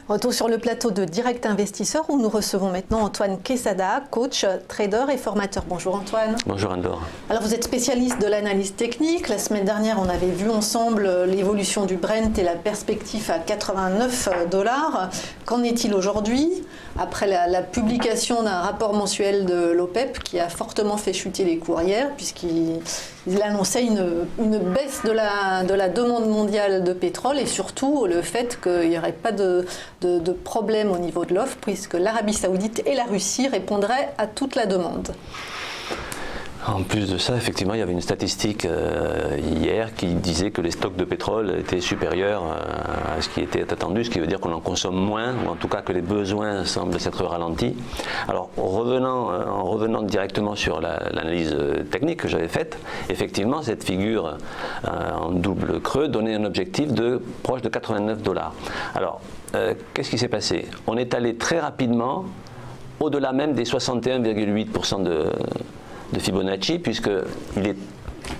Retour sur le plateau de Direct Investisseur où nous recevons maintenant Antoine Quesada, coach, trader et formateur. Bonjour Antoine. Bonjour Anne-Laure. Alors vous êtes spécialiste de l'analyse technique. La semaine dernière, on avait vu ensemble l'évolution du Brent et la perspective à 89 $. Qu'en est-il aujourd'hui après la publication d'un rapport mensuel de l'OPEP qui a fortement fait chuter les cours hier puisqu'il annonçait une baisse de la demande mondiale de pétrole et surtout le fait qu'il n'y aurait pas de problème au niveau de l'offre puisque l'Arabie Saoudite et la Russie répondraient à toute la demande. En plus de ça, effectivement, il y avait une statistique hier qui disait que les stocks de pétrole étaient supérieurs à ce qui était attendu, ce qui veut dire qu'on en consomme moins, ou en tout cas que les besoins semblent s'être ralentis. Alors, en revenant directement sur l'analyse technique que j'avais faite, effectivement, cette figure en double creux donnait un objectif de proche de 89 $. Alors, qu'est-ce qui s'est passé? On est allé très rapidement au-delà même des 61,8% de Fibonacci, puisqu'il est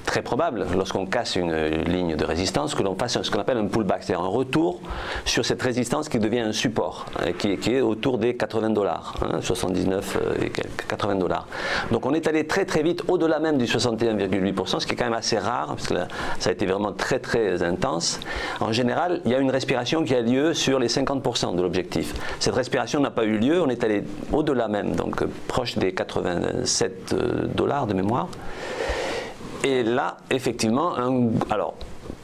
très probable, lorsqu'on casse une ligne de résistance, que l'on fasse ce qu'on appelle un pullback, c'est-à-dire un retour sur cette résistance qui devient un support, qui est autour des 80 $, 79 et quelques, 80 $. Donc on est allé très très vite au-delà même du 61,8%, ce qui est quand même assez rare, parce que là, ça a été vraiment très très intense. En général, il y a une respiration qui a lieu sur les 50% de l'objectif. Cette respiration n'a pas eu lieu, on est allé au-delà même, donc proche des 87 $ de mémoire. Et là, effectivement, alors,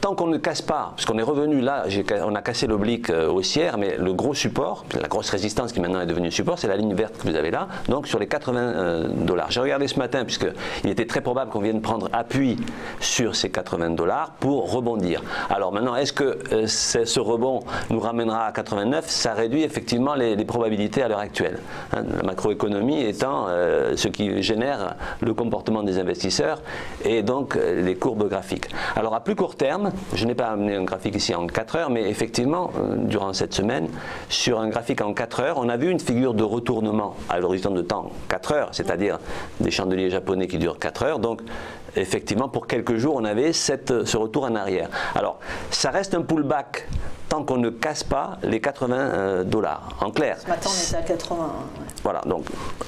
tant qu'on ne casse pas, parce qu'on est revenu là, on a cassé l'oblique haussière, mais le gros support, la grosse résistance qui maintenant est devenue support, c'est la ligne verte que vous avez là, donc sur les 80 $. J'ai regardé ce matin, puisqu'il était très probable qu'on vienne prendre appui sur ces 80 $ pour rebondir. Alors maintenant, est-ce que ce rebond nous ramènera à 89? Ça réduit effectivement les probabilités à l'heure actuelle. La macroéconomie étant ce qui génère le comportement des investisseurs et donc les courbes graphiques. Alors à plus court terme, je n'ai pas amené un graphique ici en 4 heures, mais effectivement, durant cette semaine, sur un graphique en 4 heures, on a vu une figure de retournement à l'horizon de temps 4 heures, c'est-à-dire des chandeliers japonais qui durent 4 heures. Donc, effectivement, pour quelques jours, on avait ce retour en arrière. Alors, ça reste un pullback tant qu'on ne casse pas les 80 $. En clair. Ce matin, on était à 80. Ouais. Voilà, donc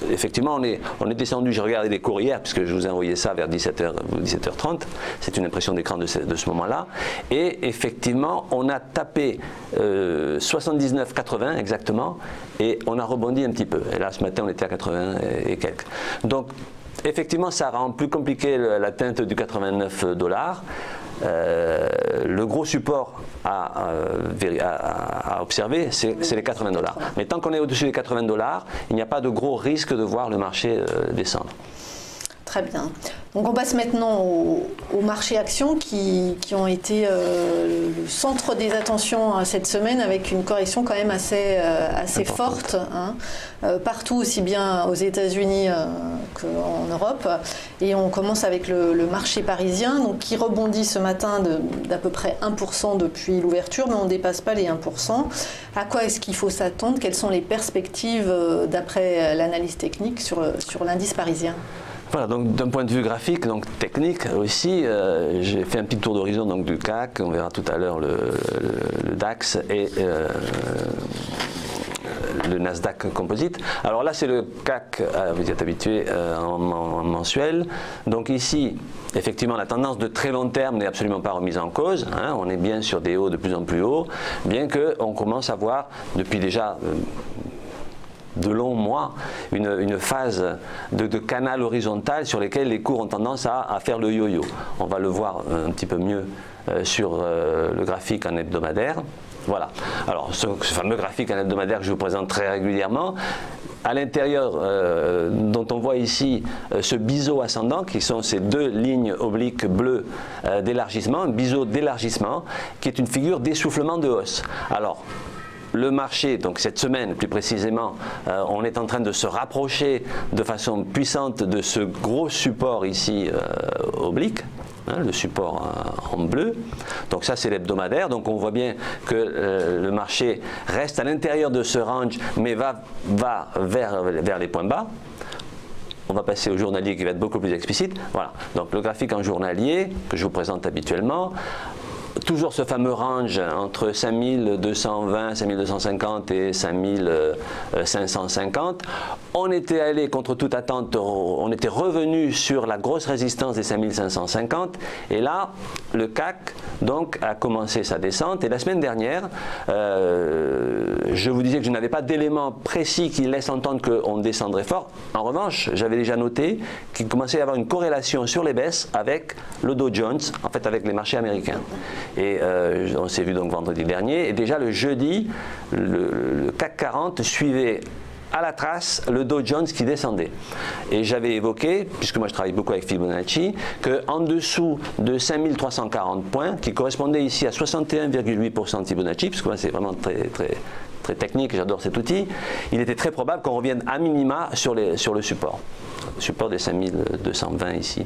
effectivement, on est descendu. J'ai regardé les cours hier, puisque je vous ai envoyé ça vers 17h ou 17h30. C'est une impression d'écran de ce moment-là. Et effectivement, on a tapé 79,80 exactement, et on a rebondi un petit peu. Et là, ce matin, on était à 80 et quelques. Donc, effectivement, ça rend plus compliqué l'atteinte du 89 $. Le gros support à observer, c'est les 80 $. Mais tant qu'on est au-dessus des 80 $, il n'y a pas de gros risque de voir le marché descendre. Très bien. Donc on passe maintenant aux marchés actions qui ont été le centre des attentions cette semaine avec une correction quand même assez forte, hein, partout aussi bien aux États-Unis qu'en Europe. Et on commence avec le marché parisien donc, qui rebondit ce matin d'à peu près 1% depuis l'ouverture, mais on ne dépasse pas les 1%. À quoi est-ce qu'il faut s'attendre? Quelles sont les perspectives d'après l'analyse technique sur l'indice parisien? Voilà, donc d'un point de vue graphique, donc technique aussi, j'ai fait un petit tour d'horizon du CAC, on verra tout à l'heure le DAX et le Nasdaq Composite. Alors là, c'est le CAC, vous y êtes habitué, en mensuel. Donc ici, effectivement, la tendance de très long terme n'est absolument pas remise en cause. Hein, on est bien sur des hauts de plus en plus hauts, bien qu'on commence à voir depuis déjà de longs mois, une phase de canal horizontal sur lesquels les cours ont tendance à faire le yo-yo. On va le voir un petit peu mieux sur le graphique en hebdomadaire. Voilà. Alors, ce fameux graphique en hebdomadaire que je vous présente très régulièrement, à l'intérieur dont on voit ici ce biseau ascendant, qui sont ces deux lignes obliques bleues d'élargissement, un biseau d'élargissement, qui est une figure d'essoufflement de hausse. Alors, le marché, donc cette semaine plus précisément, on est en train de se rapprocher de façon puissante de ce gros support ici oblique, hein, le support en bleu. Donc ça c'est l'hebdomadaire, donc on voit bien que le marché reste à l'intérieur de ce range mais va vers les points bas. On va passer au journalier qui va être beaucoup plus explicite. Voilà, donc le graphique en journalier que je vous présente habituellement. toujours ce fameux range entre 5220, 5250 et 5550. On était allé contre toute attente, on était revenu sur la grosse résistance des 5550 et là le CAC donc a commencé sa descente et la semaine dernière je vous disais que je n'avais pas d'éléments précis qui laissent entendre qu'on descendrait fort. En revanche, j'avais déjà noté qu'il commençait à y avoir une corrélation sur les baisses avec le Dow Jones, en fait avec les marchés américains. Et on s'est vu donc vendredi dernier et déjà le jeudi, le CAC 40 suivait à la trace le Dow Jones qui descendait. Et j'avais évoqué, puisque moi je travaille beaucoup avec Fibonacci, qu'en dessous de 5340 points, qui correspondait ici à 61,8% de Fibonacci, puisque moi c'est vraiment très technique, j'adore cet outil, il était très probable qu'on revienne à minima sur le support des 5220 ici.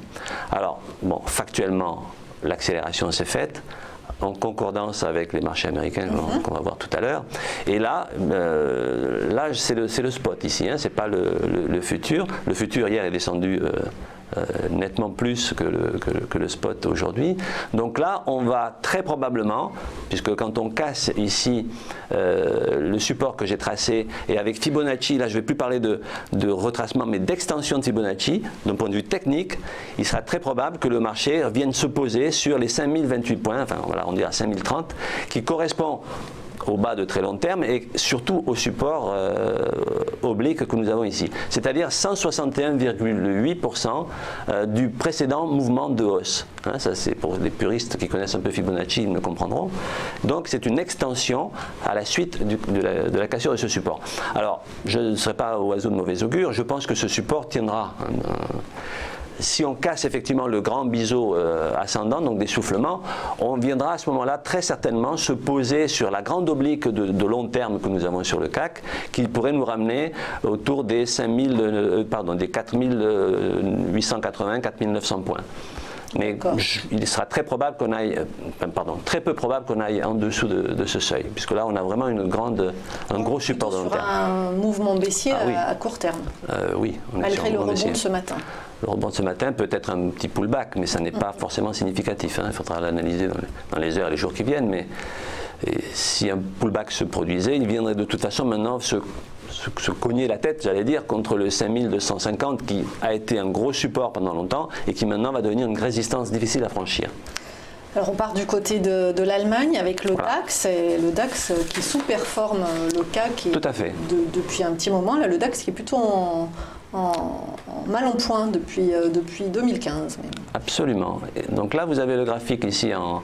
Alors, bon, factuellement, l'accélération s'est faite, en concordance avec les marchés américains qu'on va voir tout à l'heure. Et là, c'est le spot ici, hein, c'est pas le futur. Le futur hier est descendu nettement plus que le spot aujourd'hui. Donc là, on va très probablement, puisque quand on casse ici le support que j'ai tracé, et avec Fibonacci, là je ne vais plus parler de retracement, mais d'extension de Fibonacci, d'un point de vue technique, il sera très probable que le marché vienne se poser sur les 5028 points, enfin voilà, on dirait 5030, qui correspond au bas de très long terme et surtout au support oblique que nous avons ici, c'est-à-dire 161,8% du précédent mouvement de hausse. Hein, ça c'est pour les puristes qui connaissent un peu Fibonacci, ils me comprendront. Donc c'est une extension à la suite de la cassure de ce support. Alors je ne serai pas au oiseau de mauvais augure, je pense que ce support tiendra. Si on casse effectivement le grand biseau ascendant, donc des soufflements, on viendra à ce moment-là très certainement se poser sur la grande oblique de long terme que nous avons sur le CAC, qui pourrait nous ramener autour des 4880, 4900 points. Mais il sera très probable qu'on aille, très peu probable qu'on aille en dessous de ce seuil, puisque là on a vraiment un gros support de long terme. Un mouvement baissier à court terme. Oui, on est malgré le rebond de ce matin. Le rebond de ce matin peut être un petit pullback, mais ça n'est pas forcément significatif. Hein. Il faudra l'analyser dans les heures et les jours qui viennent. Mais si un pullback se produisait, il viendrait de toute façon maintenant se cogner la tête, j'allais dire, contre le 5250 qui a été un gros support pendant longtemps et qui maintenant va devenir une résistance difficile à franchir. Alors on part du côté de l'Allemagne avec le DAX, et le DAX qui sous-performe le CAC tout à fait. Depuis un petit moment. Là, le DAX qui est plutôt mal en point depuis 2015. Même. Absolument. Et donc là, vous avez le graphique ici en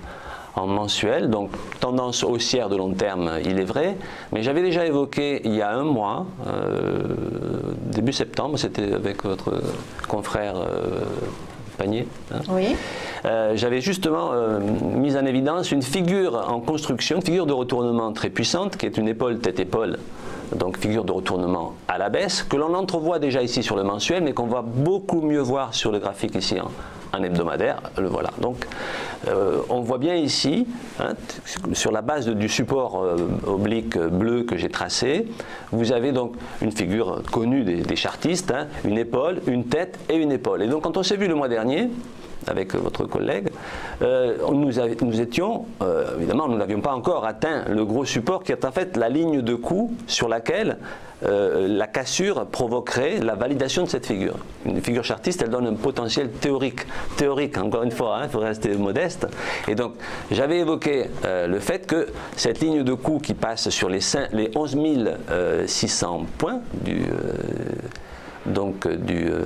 mensuel, donc tendance haussière de long terme, il est vrai, mais j'avais déjà évoqué il y a un mois, début septembre, c'était avec votre confrère Panier. Hein. Oui. J'avais justement mis en évidence une figure en construction, une figure de retournement très puissante, qui est une épaule tête-épaule, donc figure de retournement à la baisse, que l'on entrevoit déjà ici sur le mensuel, mais qu'on va beaucoup mieux voir sur le graphique ici en hebdomadaire. Le voilà. Donc on voit bien ici, hein, sur la base du support oblique bleu que j'ai tracé, vous avez donc une figure connue des chartistes, hein, une épaule, une tête et une épaule. Et donc quand on s'est vu le mois dernier, avec votre collègue, nous étions, évidemment, nous n'avions pas encore atteint le gros support qui est en fait la ligne de coup sur laquelle la cassure provoquerait la validation de cette figure. Une figure chartiste, elle donne un potentiel théorique, encore une fois, il faut rester modeste. Et donc, j'avais évoqué le fait que cette ligne de coup qui passe sur les 11 600 points du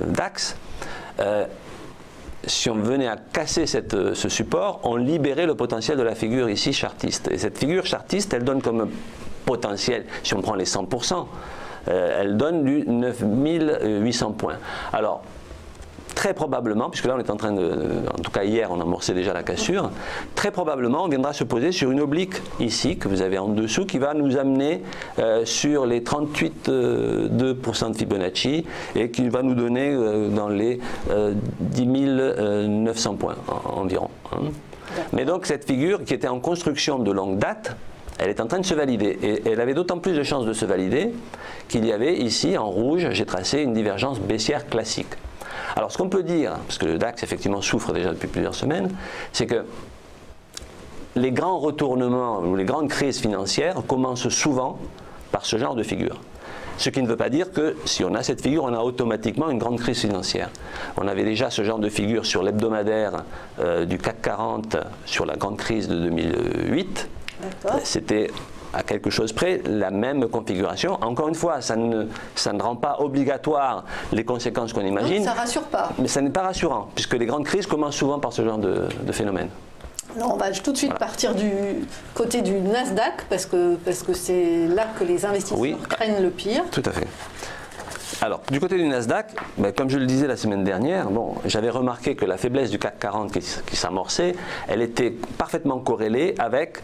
DAX, si on venait à casser ce support, on libérait le potentiel de la figure ici chartiste. Et cette figure chartiste, elle donne comme potentiel, si on prend les 100%, elle donne du 9800 points. Alors, très probablement, puisque là on est en train en tout cas hier on amorçait déjà la cassure, très probablement on viendra se poser sur une oblique ici, que vous avez en dessous, qui va nous amener sur les 38,2% de Fibonacci et qui va nous donner dans les 10 900 points environ. Hein. Mais donc cette figure qui était en construction de longue date, elle est en train de se valider et elle avait d'autant plus de chances de se valider qu'il y avait ici en rouge, j'ai tracé une divergence baissière classique. Alors ce qu'on peut dire, parce que le DAX effectivement souffre déjà depuis plusieurs semaines, c'est que les grands retournements ou les grandes crises financières commencent souvent par ce genre de figure. Ce qui ne veut pas dire que si on a cette figure, on a automatiquement une grande crise financière. On avait déjà ce genre de figure sur l'hebdomadaire du CAC 40 sur la grande crise de 2008. C'était à quelque chose près la même configuration. Encore une fois, ça ne rend pas obligatoire les conséquences qu'on imagine. Non, ça ne rassure pas. Mais ça n'est pas rassurant, puisque les grandes crises commencent souvent par ce genre de phénomène. Alors on va tout de suite partir du côté du Nasdaq, parce que c'est là que les investisseurs craignent le pire. Tout à fait. Alors, du côté du Nasdaq, comme je le disais la semaine dernière, j'avais remarqué que la faiblesse du CAC 40 qui s'amorçait, elle était parfaitement corrélée avec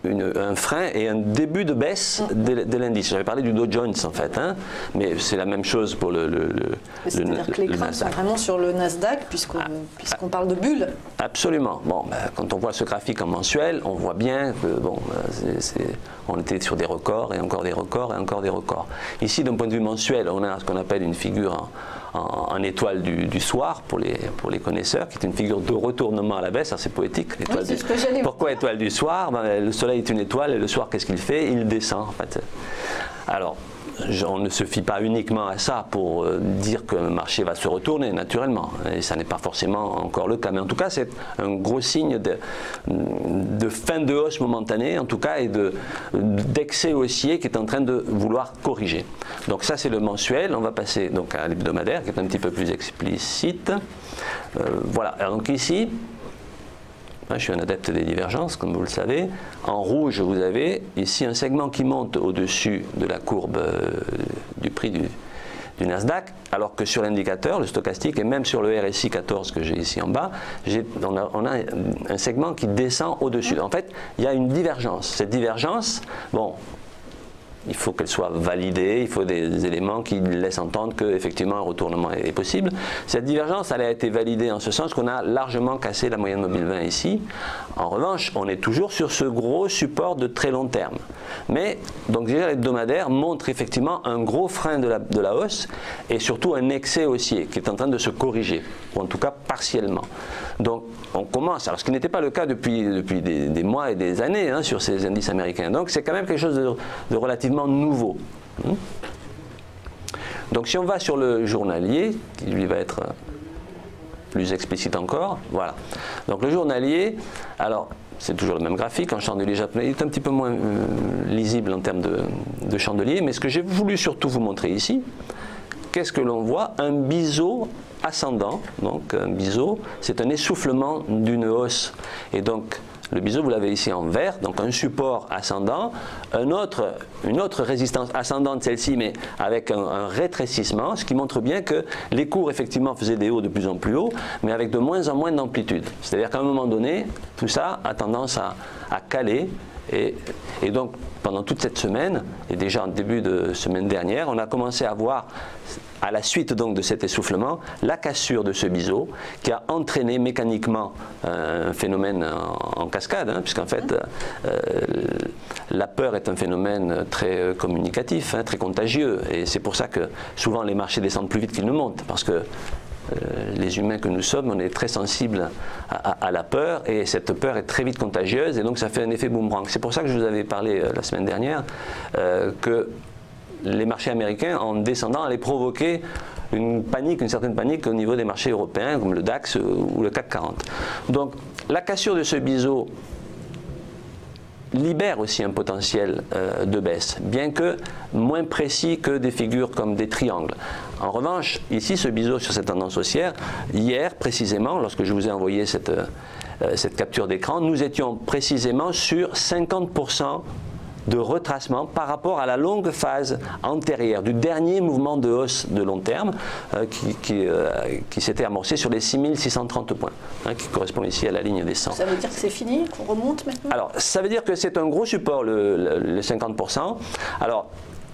un frein et un début de baisse de l'indice. J'avais parlé du Dow Jones en fait, hein, mais c'est la même chose pour c'est-à-dire que les craintes sont vraiment sur le Nasdaq puisqu'on parle de bulles. Absolument. Quand on voit ce graphique en mensuel, on voit bien que on était sur des records et encore des records et encore des records. Ici, d'un point de vue mensuel, on a ce qu'on appelle une figure en étoile du soir pour les connaisseurs, qui est une figure de retournement à la baisse. C'est poétique. Pourquoi étoile du soir? Le soleil est une étoile et le soir, qu'est-ce qu'il fait? Il descend. En fait. Alors, on ne se fie pas uniquement à ça pour dire que le marché va se retourner naturellement, et ça n'est pas forcément encore le cas, mais en tout cas c'est un gros signe de fin de hausse momentanée en tout cas, et d'excès haussier qui est en train de vouloir corriger. Donc ça c'est le mensuel. On va passer donc à l'hebdomadaire qui est un petit peu plus explicite. Voilà, alors, donc ici je suis un adepte des divergences, comme vous le savez. En rouge, vous avez ici un segment qui monte au-dessus de la courbe du prix du Nasdaq, alors que sur l'indicateur, le stochastique, et même sur le RSI 14 que j'ai ici en bas, on a un segment qui descend au-dessus. En fait, il y a une divergence. Cette divergence, il faut qu'elle soit validée, il faut des éléments qui laissent entendre qu'effectivement un retournement est possible. Cette divergence, elle a été validée en ce sens qu'on a largement cassé la moyenne mobile 20 ici. En revanche, on est toujours sur ce gros support de très long terme. Mais, donc déjà l'hebdomadaire montre effectivement un gros frein de la hausse et surtout un excès haussier qui est en train de se corriger, ou en tout cas partiellement. Donc on commence, alors ce qui n'était pas le cas depuis des mois et des années sur ces indices américains. Donc c'est quand même quelque chose de relativement nouveau. Donc si on va sur le journalier, qui lui va être plus explicite encore, voilà. Donc le journalier, alors c'est toujours le même graphique en chandelier japonais, il est un petit peu moins lisible en termes de chandelier, mais ce que j'ai voulu surtout vous montrer ici, qu'est-ce que l'on voit? Un biseau ascendant. Donc un biseau, c'est un essoufflement d'une hausse. Et donc le biseau, vous l'avez ici en vert, donc un support ascendant, une autre résistance ascendante, celle-ci, mais avec un rétrécissement, ce qui montre bien que les cours, effectivement, faisaient des hauts de plus en plus hauts, mais avec de moins en moins d'amplitude. C'est-à-dire qu'à un moment donné, tout ça a tendance à caler. Et donc, pendant toute cette semaine, et déjà en début de semaine dernière, on a commencé à voir, à la suite donc de cet essoufflement, la cassure de ce biseau qui a entraîné mécaniquement un phénomène en cascade, puisqu'en fait, la peur est un phénomène très communicatif, très contagieux, et c'est pour ça que souvent les marchés descendent plus vite qu'ils ne montent, parce que les humains que nous sommes, on est très sensibles à la peur, et cette peur est très vite contagieuse, et donc ça fait un effet boomerang. C'est pour ça que je vous avais parlé la semaine dernière que les marchés américains, en descendant, allaient provoquer une certaine panique au niveau des marchés européens, comme le DAX ou le CAC 40. Donc la cassure de ce biseau libère aussi un potentiel de baisse, bien que moins précis que des figures comme des triangles. En revanche, ici, ce biseau sur cette tendance haussière, hier précisément, lorsque je vous ai envoyé cette capture d'écran, nous étions précisément sur 50% de retracement par rapport à la longue phase antérieure du dernier mouvement de hausse de long terme qui s'était amorcé sur les 6630 points, qui correspond ici à la ligne des 100. Ça veut dire que c'est fini, qu'on remonte maintenant? Alors, ça veut dire que c'est un gros support, le 50%. Alors,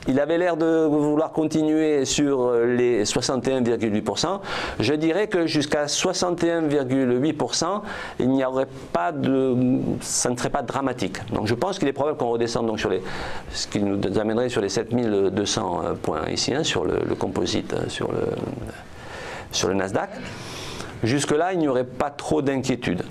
il avait l'air de vouloir continuer sur les 61,8%. Je dirais que jusqu'à 61,8%, il n'y aurait pas ça ne serait pas dramatique. Donc je pense qu'il est probable qu'on redescende donc sur ce qui nous amènerait sur les 7200 points ici, sur le composite, sur le Nasdaq. Jusque-là, il n'y aurait pas trop d'inquiétude.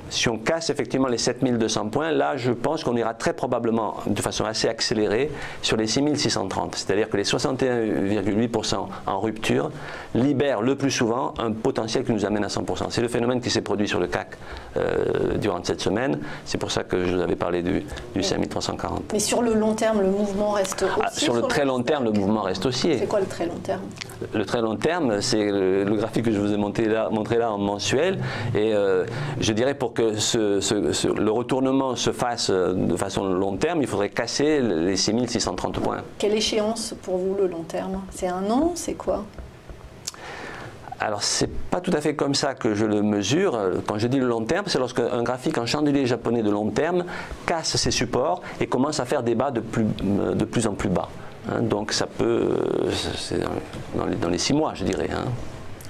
Si on casse effectivement les 7200 points, là je pense qu'on ira très probablement de façon assez accélérée sur les 6630. C'est-à-dire que les 61,8% en rupture libèrent le plus souvent un potentiel qui nous amène à 100%. C'est le phénomène qui s'est produit sur le CAC durant cette semaine. C'est pour ça que je vous avais parlé du 5340. Mais sur le long terme, le mouvement reste haussier? Sur le très long terme, le mouvement reste haussier. C'est quoi le très long terme? Le très long terme, c'est le graphique que je vous ai montré là en mensuel. Et je dirais pour que le retournement se fasse de façon long terme, il faudrait casser les 6630 points. Quelle échéance pour vous le long terme? C'est un an? C'est quoi? Alors, c'est pas tout à fait comme ça que je le mesure. Quand je dis le long terme, c'est lorsque un graphique en chandelier japonais de long terme casse ses supports et commence à faire des bas de plus en plus bas. Hein, donc, ça peut... c'est dans les 6 mois, je dirais. Hein.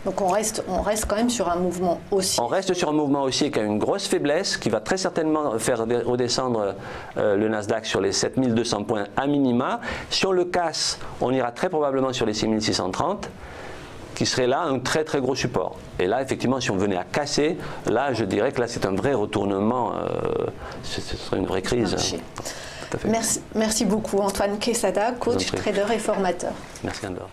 Donc on reste quand même sur un mouvement haussier. On reste sur un mouvement haussier qui a une grosse faiblesse, qui va très certainement faire redescendre le Nasdaq sur les 7200 points à minima. Si on le casse, on ira très probablement sur les 6630, qui serait là un très très gros support. Et là, effectivement, si on venait à casser, là, je dirais que là, c'est un vrai retournement, ce serait une vraie crise. Merci beaucoup Antoine Quesada, coach, trader et formateur. Merci Anne-Laure.